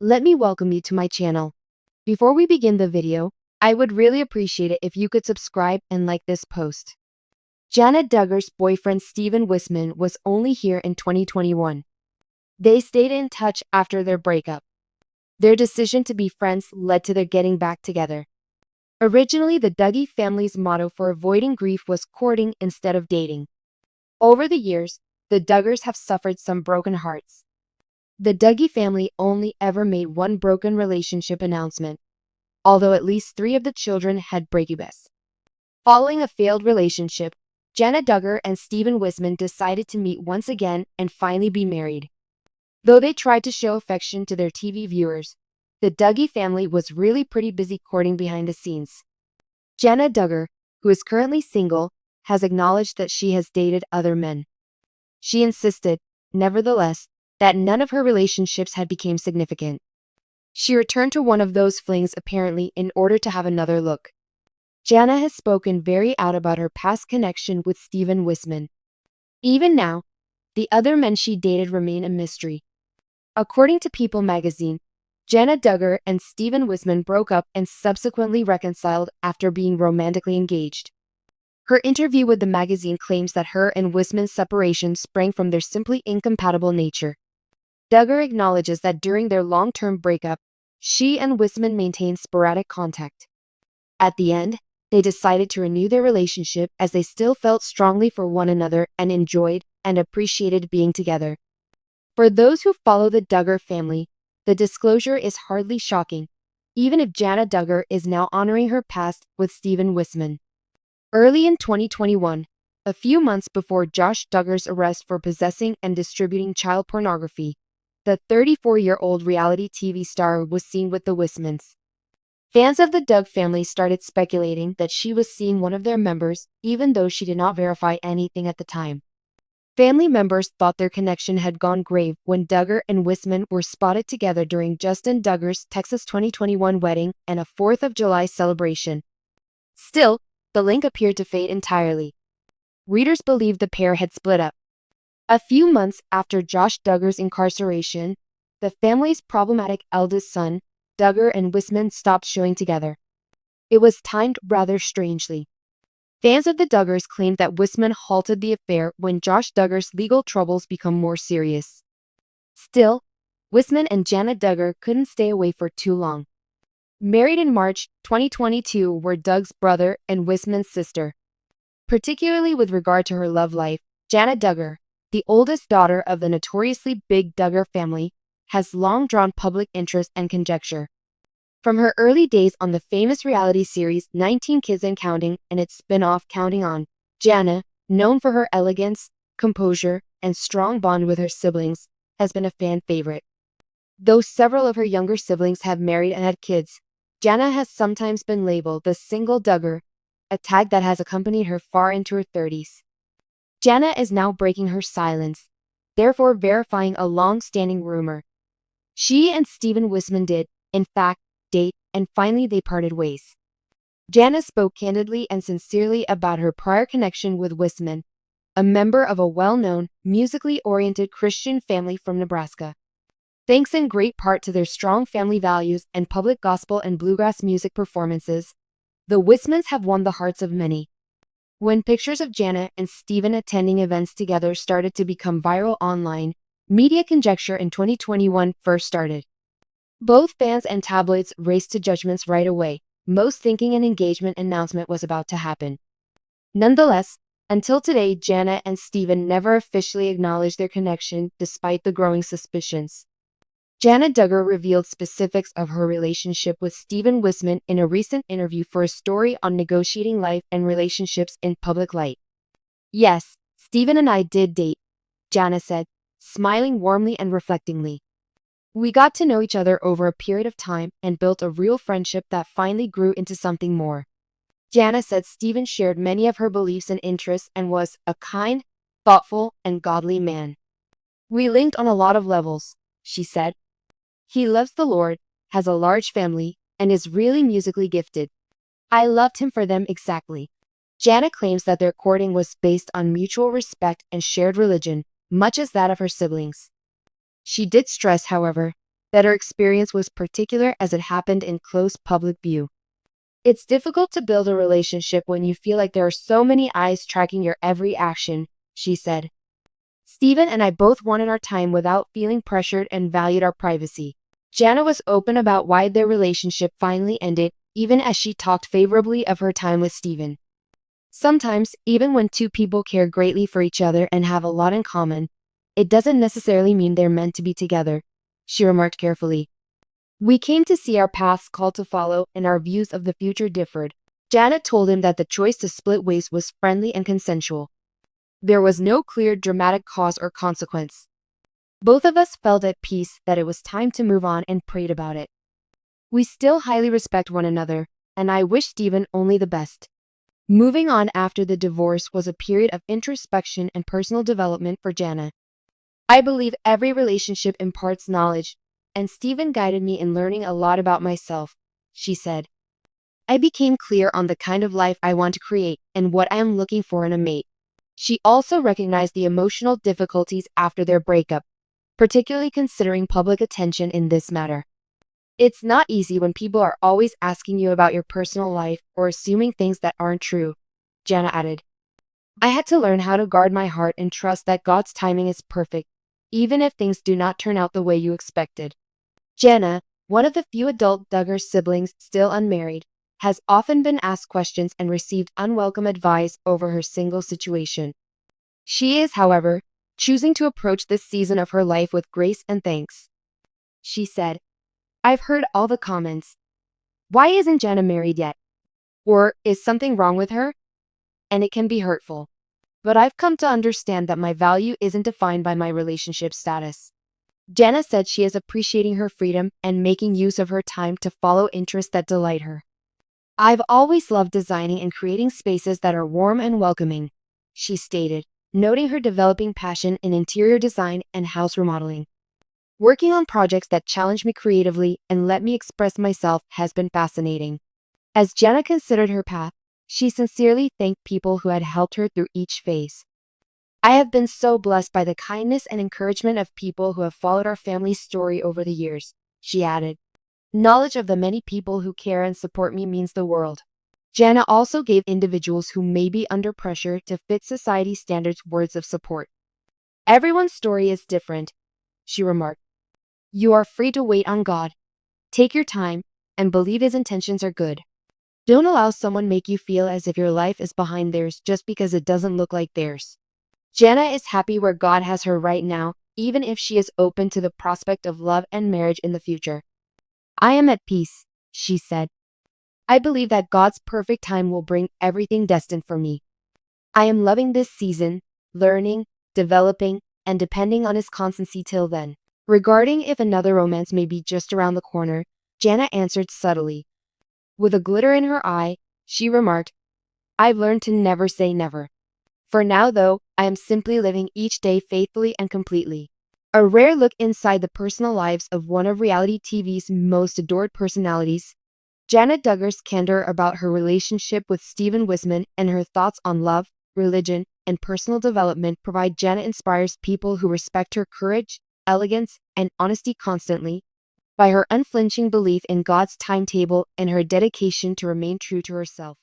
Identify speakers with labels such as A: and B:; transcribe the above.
A: Let me welcome you to my channel. Before we begin the video, I would really appreciate it if you could subscribe and like this post. Jana Duggar's boyfriend Stephen Wissmann was only here in 2021. They stayed in touch after their breakup. Their decision to be friends led to their getting back together. Originally, the Duggar family's motto for avoiding grief was courting instead of dating. Over the years, the Duggars have suffered some broken hearts. The Duggar family only ever made one broken relationship announcement, although at least 3 of the children had breakups. Following a failed relationship, Jana Duggar and Stephen Wissmann decided to meet once again and finally be married. Though they tried to show affection to their TV viewers, the Duggar family was really pretty busy courting behind the scenes. Jana Duggar, who is currently single, has acknowledged that she has dated other men. She insisted, nevertheless, that none of her relationships had become significant. She returned to one of those flings apparently in order to have another look. Jana has spoken very out about her past connection with Stephen Wissmann. Even now, the other men she dated remain a mystery. According to People magazine, Jana Duggar and Stephen Wissmann broke up and subsequently reconciled after being romantically engaged. Her interview with the magazine claims that her and Wissmann's separation sprang from their simply incompatible nature. Duggar acknowledges that during their long-term breakup, she and Wissmann maintained sporadic contact. At the end, they decided to renew their relationship as they still felt strongly for one another and enjoyed and appreciated being together. For those who follow the Duggar family, the disclosure is hardly shocking, even if Jana Duggar is now honoring her past with Stephen Wissmann. Early in 2021, a few months before Josh Duggar's arrest for possessing and distributing child pornography, the 34-year-old reality TV star was seen with the Wissmanns. Fans of the Dugg family started speculating that she was seeing one of their members, even though she did not verify anything at the time. Family members thought their connection had gone grave when Duggar and Wissmann were spotted together during Justin Duggar's Texas 2021 wedding and a 4th of July celebration. Still, the link appeared to fade entirely. Readers believed the pair had split up. A few months after Josh Duggar's incarceration, the family's problematic eldest son, Duggar and Wissmann stopped showing together. It was timed rather strangely. Fans of the Duggars claimed that Wissmann halted the affair when Josh Duggar's legal troubles become more serious. Still, Wissmann and Jana Duggar couldn't stay away for too long. Married in March 2022 were Doug's brother and Wissmann's sister. Particularly with regard to her love life, Jana Duggar, the oldest daughter of the notoriously big Duggar family, has long drawn public interest and conjecture. From her early days on the famous reality series 19 Kids and Counting and its spin-off Counting On, Jana, known for her elegance, composure, and strong bond with her siblings, has been a fan favorite. Though several of her younger siblings have married and had kids, Jana has sometimes been labeled the single Duggar, a tag that has accompanied her far into her 30s. Jana is now breaking her silence, therefore verifying a long-standing rumor. She and Stephen Wissmann did, in fact, date, and finally they parted ways. Jana spoke candidly and sincerely about her prior connection with Wissmann, a member of a well-known, musically oriented Christian family from Nebraska. Thanks in great part to their strong family values and public gospel and bluegrass music performances, the Wissmanns have won the hearts of many. When pictures of Jana and Stephen attending events together started to become viral online, media conjecture in 2021 first started. Both fans and tabloids raced to judgments right away, most thinking an engagement announcement was about to happen. Nonetheless, until today, Jana and Stephen never officially acknowledged their connection despite the growing suspicions. Jana Duggar revealed specifics of her relationship with Stephen Wissmann in a recent interview for a story on negotiating life and relationships in public light. "Yes, Stephen and I did date," Jana said, smiling warmly and reflectingly. "We got to know each other over a period of time and built a real friendship that finally grew into something more." Jana said Stephen shared many of her beliefs and interests and was a kind, thoughtful, and godly man. "We linked on a lot of levels," she said. "He loves the Lord, has a large family, and is really musically gifted. I loved him for them exactly." Jana claims that their courting was based on mutual respect and shared religion, much as that of her siblings. She did stress, however, that her experience was particular as it happened in close public view. It's difficult to build a relationship when you feel like there are so many eyes tracking your every action, she said. Stephen and I both wanted our time without feeling pressured and valued our privacy. Jana was open about why their relationship finally ended, even as she talked favorably of her time with Stephen. Sometimes, even when two people care greatly for each other and have a lot in common, it doesn't necessarily mean they're meant to be together, she remarked carefully. We came to see our paths called to follow, and our views of the future differed. Jana told him that the choice to split ways was friendly and consensual. There was no clear dramatic cause or consequence. Both of us felt at peace that it was time to move on and prayed about it. We still highly respect one another, and I wish Stephen only the best. Moving on after the divorce was a period of introspection and personal development for Jana. I believe every relationship imparts knowledge, and Stephen guided me in learning a lot about myself, she said. I became clear on the kind of life I want to create and what I am looking for in a mate. She also recognized the emotional difficulties after their breakup, particularly considering public attention in this matter. It's not easy when people are always asking you about your personal life or assuming things that aren't true, Jana added. I had to learn how to guard my heart and trust that God's timing is perfect, even if things do not turn out the way you expected. Jana, one of the few adult Duggar siblings still unmarried, has often been asked questions and received unwelcome advice over her single situation. She is, however, choosing to approach this season of her life with grace and thanks. She said, I've heard all the comments. Why isn't Jana married yet? Or is something wrong with her? And it can be hurtful. But I've come to understand that my value isn't defined by my relationship status. Jana said she is appreciating her freedom and making use of her time to follow interests that delight her. I've always loved designing and creating spaces that are warm and welcoming, she stated, noting her developing passion in interior design and house remodeling. Working on projects that challenge me creatively and let me express myself has been fascinating. As Jana considered her path, she sincerely thanked people who had helped her through each phase. I have been so blessed by the kindness and encouragement of people who have followed our family's story over the years, she added. Knowledge of the many people who care and support me means the world. Jana also gave individuals who may be under pressure to fit society standards words of support. Everyone's story is different, she remarked. You are free to wait on God. Take your time and believe His intentions are good. Don't allow someone make you feel as if your life is behind theirs just because it doesn't look like theirs. Jana is happy where God has her right now, even if she is open to the prospect of love and marriage in the future. I am at peace, she said. I believe that God's perfect time will bring everything destined for me. I am loving this season, learning, developing, and depending on His constancy till then. Regarding if another romance may be just around the corner, Jana answered subtly. With a glitter in her eye, she remarked, I've learned to never say never. For now, though, I am simply living each day faithfully and completely. A rare look inside the personal lives of one of reality TV's most adored personalities, Jana Duggar's candor about her relationship with Stephen Wissmann and her thoughts on love, religion, and personal development provide Jana inspires people who respect her courage, elegance, and honesty constantly, by her unflinching belief in God's timetable and her dedication to remain true to herself.